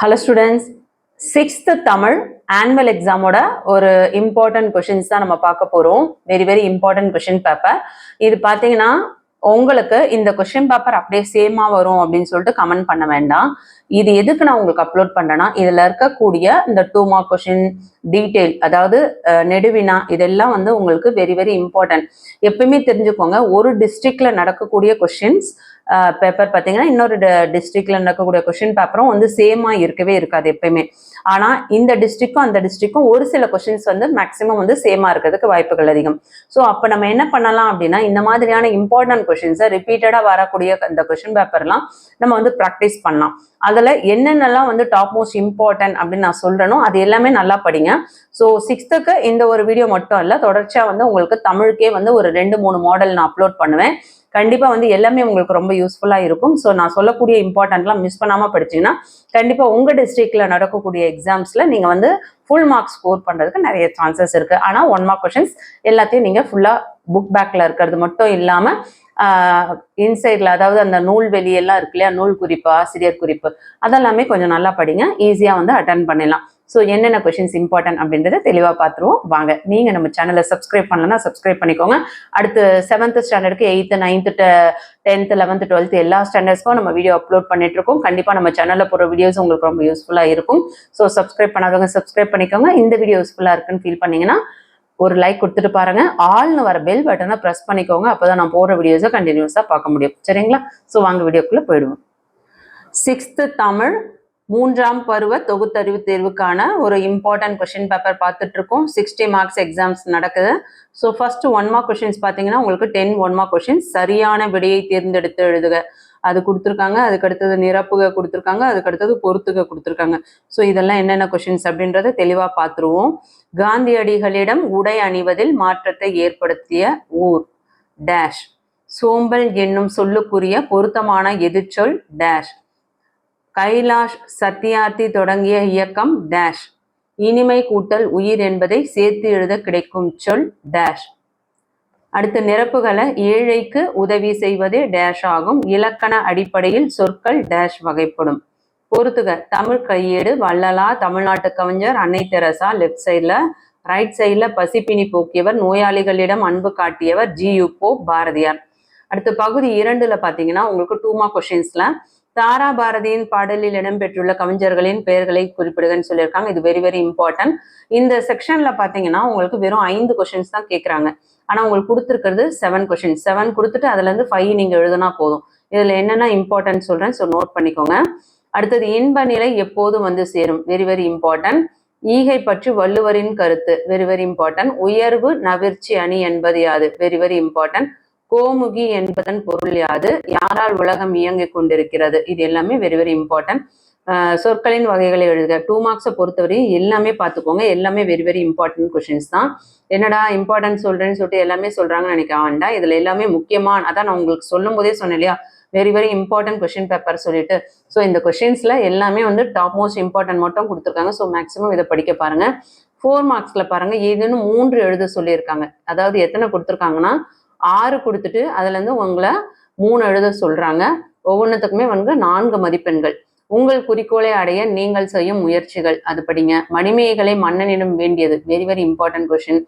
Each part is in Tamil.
Hello students, 6th Tamil annual examோட ஒரு important questions தான் நம்ம பார்க்க போறோம். very important question paper. இது பார்த்தீங்கன்னா உங்களுக்கு இந்த கொஸ்டின் பேப்பர் அப்படியே சேமா வரும் அப்படின்னு சொல்லிட்டு கமெண்ட் பண்ண வேண்டாம். இது எதுக்கு நான் உங்களுக்கு அப்லோட் பண்றேன்னா, இதுல இருக்கக்கூடிய இந்த 2 மார்க் கொஸ்டின் டீடைல், அதாவது நெடுவினா, இதெல்லாம் வந்து உங்களுக்கு வெரி இம்பார்ட்டன்ட். எப்பயுமே தெரிஞ்சுக்கோங்க, ஒரு டிஸ்ட்ரிக்ட்ல நடக்கக்கூடிய கொஸ்டின்ஸ் பேப்பர் பார்த்தீங்கன்னா இன்னொரு டிஸ்ட்ரிக்ட்ல நடக்கக்கூடிய கொஸ்டின் பேப்பரும் வந்து சேமா இருக்கவே இருக்காது எப்பயுமே. ஆனா இந்த டிஸ்ட்ரிக்டும் அந்த டிஸ்ட்ரிக்டும் ஒரு சில கொஸ்டின்ஸ் வந்து மேக்சிமம் வந்து சேமா இருக்கிறதுக்கு வாய்ப்புகள் அதிகம். ஸோ அப்ப நம்ம என்ன பண்ணலாம் அப்படின்னா, இந்த மாதிரியான இம்பார்ட்டன்ட் கொஸ்டின்ஸை ரிப்பீட்டடா வரக்கூடிய இந்த கொஸ்டின் பேப்பர்லாம் நம்ம வந்து ப்ராக்டிஸ் பண்ணலாம். அதுல என்னென்னலாம் வந்து டாப் மோஸ்ட் இம்பார்ட்டன்ட் அப்படின்னு நான் சொல்றேனோ அது எல்லாமே நல்லா படிங்க. ஸோ 6th இந்த ஒரு வீடியோ மட்டும் இல்லை, தொடர்ச்சியா வந்து உங்களுக்கு தமிழுக்கே வந்து ஒரு 2-3 மாடல் நான் அப்லோட் பண்ணுவேன். கண்டிப்பா வந்து எல்லாமே உங்களுக்கு ரொம்ப யூஸ்ஃபுல்லா இருக்கும். ஸோ நான் சொல்லக்கூடிய இம்பார்ட்டன்ட்லாம் மிஸ் பண்ணாம படிச்சீங்கன்னா கண்டிப்பா உங்க டிஸ்ட்ரிக்ட்ல நடக்கக்கூடிய எக்ஸாம்ஸ்ல நீங்க வந்து ஃபுல் மார்க் ஸ்கோர் பண்றதுக்கு நிறைய சான்சஸ் இருக்கு. ஆனா 1 மார்க் கொஸ்டின்ஸ் எல்லாத்தையும் நீங்க ஃபுல்லா புக் பேக்ல இருக்கிறது மட்டும் இல்லாம இன்சைட்ல, அதாவது அந்த நூல் வெளியெல்லாம் இருக்கு இல்லையா, நூல் குறிப்பு, ஆசிரியர் குறிப்பு, அதெல்லாமே கொஞ்சம் நல்லா படிங்க. ஈஸியா வந்து அட்டன் பண்ணிடலாம். ஸோ என்னென்ன கொஸ்டின்ஸ் இம்பார்ட்டன்ட் அப்படின்றத தெளிவாக பார்த்துருவோம். வாங்க, நீங்கள் நம்ம சேனலை சப்ஸ்கிரைப் பண்ணலன்னா சப்ஸ்கிரைப் பண்ணிக்கோங்க. அடுத்து 7th ஸ்டாண்டர்டுக்கு 8th 9th 10th 11th 12th எல்லா ஸ்டாண்டர்ட்ஸ்க்கும் நம்ம வீடியோ அப்லோட் பண்ணிட்டு இருக்கோம். கண்டிப்பாக நம்ம சேனலில் போகிற வீடியோஸ் உங்களுக்கு ரொம்ப யூஸ்ஃபுல்லாக இருக்கும். ஸோ சப்ஸ்கிரைப் பண்ணாதவங்க சப்ஸ்கிரைப் பண்ணிக்கோங்க. இந்த வீடியோ யூஸ்ஃபுல்லாக இருக்குன்னு ஃபீல் பண்ணீங்கன்னா ஒரு லைக் கொடுத்துட்டு பாருங்க. ஆல்னு வர பெல் பட்டனை ப்ரெஸ் பண்ணிக்கோங்க. அப்போதான் நான் போடுற வீடியோஸை கண்டினியூஸாக பார்க்க முடியும். சரிங்களா? ஸோ வாங்க வீடியோக்குள்ளே போயிடுவோம். 6th தமிழ் 3ஆம் பருவ தொகுத்தறிவு தேர்வுக்கான ஒரு இம்பார்ட்டன்ட் கொஸ்டின் பேப்பர் பார்த்துட்டு இருக்கோம். 60 மார்க்ஸ் எக்ஸாம்ஸ் நடக்குது. ஸோ ஃபர்ஸ்ட் 1 மார்க் கொஸ்டின்ஸ் பார்த்தீங்கன்னா உங்களுக்கு 10 1 மார்க் கொஸ்டின்ஸ், சரியான விடையை தேர்ந்தெடுத்து எழுதுக அது கொடுத்துருக்காங்க. அதுக்கு அடுத்தது நிரப்புக கொடுத்துருக்காங்க. அதுக்கு அடுத்தது பொறுத்துக கொடுத்துருக்காங்க. ஸோ இதெல்லாம் என்னென்ன கொஸ்டின்ஸ் அப்படின்றத தெளிவாக பார்த்துருவோம். காந்தியடிகளிடம் உடை அணிவதில் மாற்றத்தை ஏற்படுத்திய ஊர் டேஷ். சோம்பல் என்னும் சொல்லுக்குரிய பொருத்தமான எதிர்ச்சொல் டேஷ். கைலாஷ் சத்யார்த்தி தொடங்கிய இயக்கம் டேஷ். இனிமை கூட்டல் உயிர் என்பதை சேர்த்து எழுத கிடைக்கும் சொல் டேஷ். அடுத்த நிரப்புகளை ஏழைக்கு உதவி செய்வதே டேஷ் ஆகும். இலக்கண அடிப்படையில் சொற்கள் டேஷ் வகைப்படும். பொறுத்துக. தமிழ் கையேடு, வள்ளலா, தமிழ்நாட்டு கவிஞர், அன்னை தெரசா லெஃப்ட் சைட்ல, ரைட் சைட்ல பசிப்பினி போக்கியவர், நோயாளிகளிடம் அன்பு காட்டியவர் ஜி.யு. போப், பாரதியார். அடுத்து பகுதி 2ல பாத்தீங்கன்னா உங்களுக்கு 2 மார்க் கொஸ்டின்ஸ்ல தாரா பாரதியின் பாடலில் இடம்பெற்றுள்ள கவிஞர்களின் பெயர்களை குறிப்பிடுங்கன்னு சொல்லியிருக்காங்க. இது வெரி இம்பார்ட்டன்ட். இந்த செக்ஷன்ல பாத்தீங்கன்னா உங்களுக்கு வெறும் 5 கொஸ்டின்ஸ் தான் கேட்கறாங்க. ஆனா உங்களுக்கு கொடுத்துருக்கிறது 7 கொஸ்டின்ஸ். 7 கொடுத்துட்டு அதுல இருந்து 5 நீங்க எழுதுனா போதும். இதுல என்னென்ன இம்பார்ட்டன்ட் சொல்றேன், ஸோ நோட் பண்ணிக்கோங்க. அடுத்தது இன்ப நிலை எப்போது வந்து சேரும், வெரி இம்பார்ட்டன்ட். ஈகை பற்றி வள்ளுவரின் கருத்து, வெரி இம்பார்ட்டன்ட். உயர்வு நவிர்ச்சி அணி என்பது யாது, வெரி இம்பார்ட்டன்ட். கோமுகி என்பதன் பொருள் யாது, யாரால் உலகம் இயங்கிக் கொண்டிருக்கிறது, இது எல்லாமே வெரி இம்பார்ட்டன்ட். சொற்களின் வகைகளை எழுதுக. 2 மார்க்ஸை பொறுத்தவரையும் எல்லாமே பார்த்துக்கோங்க. எல்லாமே வெரி இம்பார்ட்டன்ட் கொஸ்டின்ஸ் தான். என்னடா இம்பார்ட்டன்ட் சொல்றேன்னு சொல்லிட்டு எல்லாமே சொல்றாங்கன்னு நினைக்க வேண்டாம். இதுல எல்லாமே முக்கியமான, அதான் நான் உங்களுக்கு சொல்லும் போதே சொன்னேன் இல்லையா, வெரி இம்பார்ட்டன்ட் கொஸ்டின் பேப்பர் சொல்லிட்டு. ஸோ இந்த கொஸ்டின்ஸ்ல எல்லாமே வந்து டாப் மோஸ்ட் இம்பார்ட்டன்ட் மட்டும் கொடுத்துருக்காங்க. ஸோ மேக்ஸிமம் இதை படிக்க பாருங்க. 4 மார்க்ஸ்ல பாருங்க, ஏதேனும் 3 எழுத சொல்லியிருக்காங்க. அதாவது எத்தனை கொடுத்துருக்காங்கன்னா 6 கொடுத்துட்டு அதுல இருந்து உங்களை 3 எழுத சொல்றாங்க. ஒவ்வொன்றுத்துக்குமே வந்து 4 மதிப்பெண்கள். உங்கள் குறிக்கோளை அடைய நீங்கள் செய்யும் முயற்சிகள், அது படிங்க. மணிமேகலை மன்னனிடம் வேண்டியது, வெரி இம்பார்ட்டன்ட் கொஸ்டின்.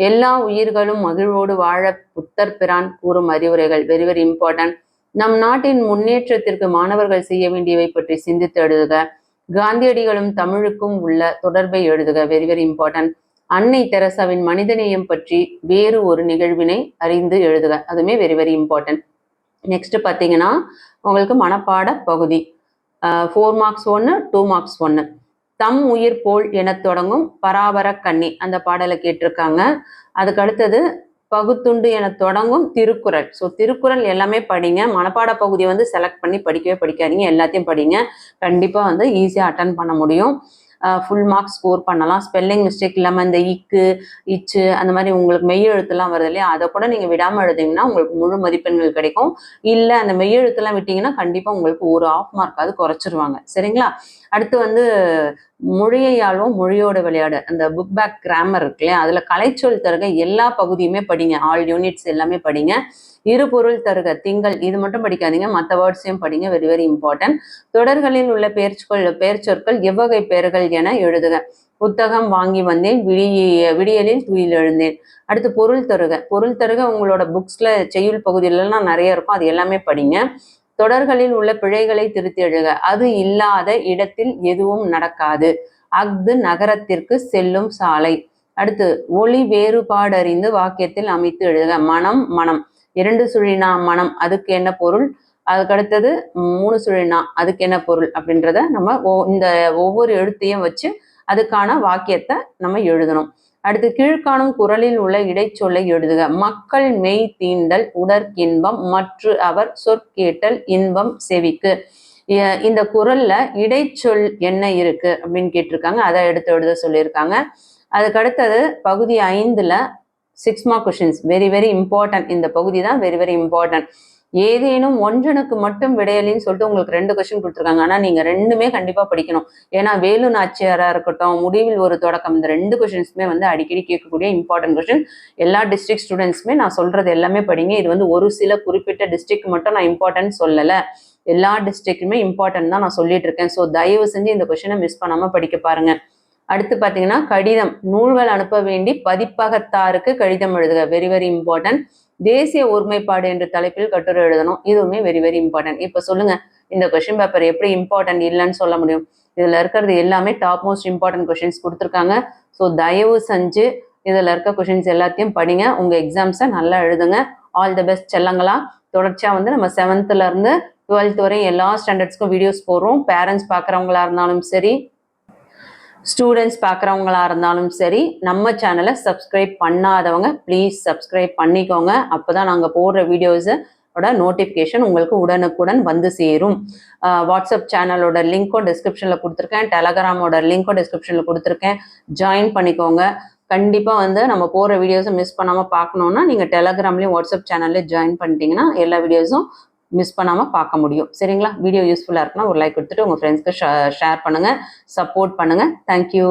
எல்லா உயிர்களும் மகிழ்வோடு வாழ புத்தர் பிரான் கூறும் அறிவுரைகள், வெரி இம்பார்ட்டன்ட். நம் நாட்டின் முன்னேற்றத்திற்கு மாணவர்கள் செய்ய வேண்டியவை பற்றி சிந்தித்து எழுதுக. காந்தியடிகளும் தமிழுக்கும் உள்ள தொடர்பை எழுதுக, வெரி இம்பார்ட்டன்ட். அன்னை தெரசாவின் மனிதநேயம் பற்றி வேறு ஒரு நிகழ்வினை அறிந்து எழுதுக, அதுவுமே வெரி இம்பார்ட்டன்ட். நெக்ஸ்ட் பார்த்தீங்கன்னா உங்களுக்கு மனப்பாட பகுதி 4 மார்க்ஸ் 1, 2 மார்க்ஸ் 1. தம் உயிர் போல் என தொடங்கும் பராபர கண்ணி, அந்த பாடலை கேட்டிருக்காங்க. அதுக்கு அடுத்தது பகுத்துண்டு என தொடங்கும் திருக்குறள். ஸோ திருக்குறள் எல்லாமே படிங்க. மனப்பாட பகுதியை வந்து செலக்ட் பண்ணி படிக்கவே படிக்காதீங்க, எல்லாத்தையும் படிங்க. கண்டிப்பா வந்து ஈஸியா அட்டன் பண்ண முடியும். ஃபுல் மார்க்ஸ் ஸ்கோர் பண்ணலாம். ஸ்பெல்லிங் மிஸ்டேக் இல்லாமல் இந்த இக்கு இச்சு அந்த மாதிரி உங்களுக்கு மெய்யெழுத்துலாம் வருது இல்லையா, அதை கூட நீங்கள் விடாமல் எழுதிங்கன்னா உங்களுக்கு முழு மதிப்பெண்கள் கிடைக்கும். இல்லை அந்த மெய்யெழுத்துலாம் விட்டீங்கன்னா கண்டிப்பாக உங்களுக்கு ஒரு 1/2 மார்க்காவது குறைச்சிருவாங்க. சரிங்களா? அடுத்து வந்து மொழியை ஆள்வோம் மொழியோட விளையாடு, அந்த புக் பேக் கிராமர் இருக்கு இல்லையா, அதுல கலைச்சொல் தருக எல்லா பகுதியுமே படிங்க, ஆல் யூனிட்ஸ் எல்லாமே படிங்க. இருபொருள் தருக திங்கள் இது மட்டும் படிக்காதீங்க, மற்ற வேர்ட்ஸையும் படிங்க, வெரி வெரி இம்பார்ட்டன்ட். தொடர்களில் உள்ள பெயர்ச்சொற்கள் எவ்வகை பெயர்கள் என எழுதுக. புத்தகம் வாங்கி வந்தேன், விடியலில் துயில் எழுந்தேன். அடுத்து பொருள் தருக உங்களோட புக்ஸ்ல செய்யுள் பகுதியிலலாம் நிறைய இருக்கும், அது எல்லாமே படிங்க. தொடர்களில் உள்ள பிழைகளை திருத்தி எழுக. அது இல்லாத இடத்தில் எதுவும் நடக்காது. அஃது நகரத்திற்கு செல்லும் சாலை. அடுத்து ஒளி வேறுபாடறிந்து வாக்கியத்தில் அமைத்து எழுதுக. மனம் மனம் 2 சுழினா மனம் அதுக்கு என்ன பொருள், அதுக்கு அடுத்தது 3 சுழினா அதுக்கு என்ன பொருள் அப்படின்றத நம்ம இந்த ஒவ்வொரு எழுத்தையும் வச்சு அதுக்கான வாக்கியத்தை நம்ம எழுதணும். அடுத்து கீழ்காணும் குறளில் உள்ள இடைச்சொல்லை எழுதுக. மக்கள் மெய் தீண்டல் உடற்கின்பம் மற்ற அவர் சொற்கேட்டல் இன்பம் செவிக்கு. இந்த குறள்ல இடைச்சொல் என்ன இருக்கு அப்படின்னு கேட்டிருக்காங்க, அதை எடுத்து எழுத சொல்லியிருக்காங்க. அதுக்கு அடுத்தது பகுதி 5ல 6 mark questions, very very important. இந்த பகுதி தான் வெரி வெரி இம்பார்ட்டன்ட். ஏதேனும் ஒன்றனுக்கு மட்டும் விடையலின்னு சொல்லிட்டு உங்களுக்கு 2 கொஸ்டின் கொடுத்துருக்காங்க. ஆனால் நீங்கள் 2மே கண்டிப்பாக படிக்கணும். ஏன்னா வேலு நாச்சியாராக இருக்கட்டும், முடிவில் ஒரு தொடக்கம், இந்த 2 கொஸ்டின்ஸுமே வந்து அடிக்கடி கேட்கக்கூடிய இம்பார்ட்டன்ட் கொஸ்டின். எல்லா டிஸ்ட்ரிக்ட் ஸ்டூடெண்ட்ஸுமே நான் சொல்றது எல்லாமே படிங்க. இது வந்து ஒரு சில குறிப்பிட்ட டிஸ்ட்ரிக்ட் மட்டும் நான் இம்பார்ட்டன்ட் சொல்லலை, எல்லா டிஸ்ட்ரிக்ட்டுமே இம்பார்ட்டன்ட் தான் நான் சொல்லிட்டு இருக்கேன். ஸோ தயவு செஞ்சு இந்த கொஸ்டினை மிஸ் பண்ணாமல் படிக்க பாருங்க. அடுத்து பார்த்தீங்கன்னா கடிதம், நூல்கள் அனுப்ப வேண்டி பதிப்பகத்தாருக்கு கடிதம் எழுதுக, வெரி வெரி இம்பார்ட்டன்ட். தேசிய ஒருமைப்பாடு என்ற தலைப்பில் கட்டுரை எழுதணும், இதுவுமே வெரி வெரி இம்பார்ட்டன்ட். இப்போ சொல்லுங்க, இந்த கொஸ்டின் பேப்பர் எப்படி இம்பார்ட்டன்ட் இல்லைன்னு சொல்ல முடியும்? இதுல இருக்கிறது எல்லாமே டாப் மோஸ்ட் இம்பார்ட்டன்ட் கொஸ்டின்ஸ் கொடுத்துருக்காங்க. ஸோ தயவு செஞ்சு இதுல இருக்க கொஸ்டின்ஸ் எல்லாத்தையும் படிங்க, உங்க எக்ஸாம்ஸை நல்லா எழுதுங்க. ஆல் தி பெஸ்ட் செல்லங்களா. தொடர்ச்சியா வந்து நம்ம 7th இருந்து 12th வரை எல்லா ஸ்டாண்டர்ட்ஸ்க்கும் வீடியோஸ் போடுறோம். பேரண்ட்ஸ் பார்க்குறவங்களா இருந்தாலும் சரி, ஸ்டூடெண்ட்ஸ் பார்க்குறவங்களா இருந்தாலும் சரி, நம்ம சேனலை சப்ஸ்கிரைப் பண்ணாதவங்க ப்ளீஸ் சப்ஸ்கிரைப் பண்ணிக்கோங்க. அப்போ தான் நாங்கள் போடுற வீடியோஸோட நோட்டிஃபிகேஷன் உங்களுக்கு உடனுக்குடன் வந்து சேரும். வாட்ஸ்அப் சேனலோட லிங்க்கும் டிஸ்கிரிப்ஷனில் கொடுத்துருக்கேன், டெலகிராமோட லிங்க்கும் டிஸ்கிரிப்ஷனில் கொடுத்துருக்கேன், ஜாயின் பண்ணிக்கோங்க. கண்டிப்பாக வந்து நம்ம போகிற வீடியோஸை மிஸ் பண்ணாமல் பார்க்கணுன்னா நீங்கள் டெலகிராம்லேயும் வாட்ஸ்அப் சேனல்லையும் ஜாயின் பண்ணிட்டீங்கன்னா எல்லா வீடியோஸும் மிஸ் பண்ணாமல் பார்க்க முடியும். சரிங்களா? வீடியோ யூஸ்ஃபுல்லாக இருக்குன்னா ஒரு லைக் கொடுத்துட்டு உங்கள் ஃப்ரெண்ட்ஸ்க்கு ஷேர் பண்ணுங்கள், சப்போர்ட் பண்ணுங்கள். தேங்க்யூ.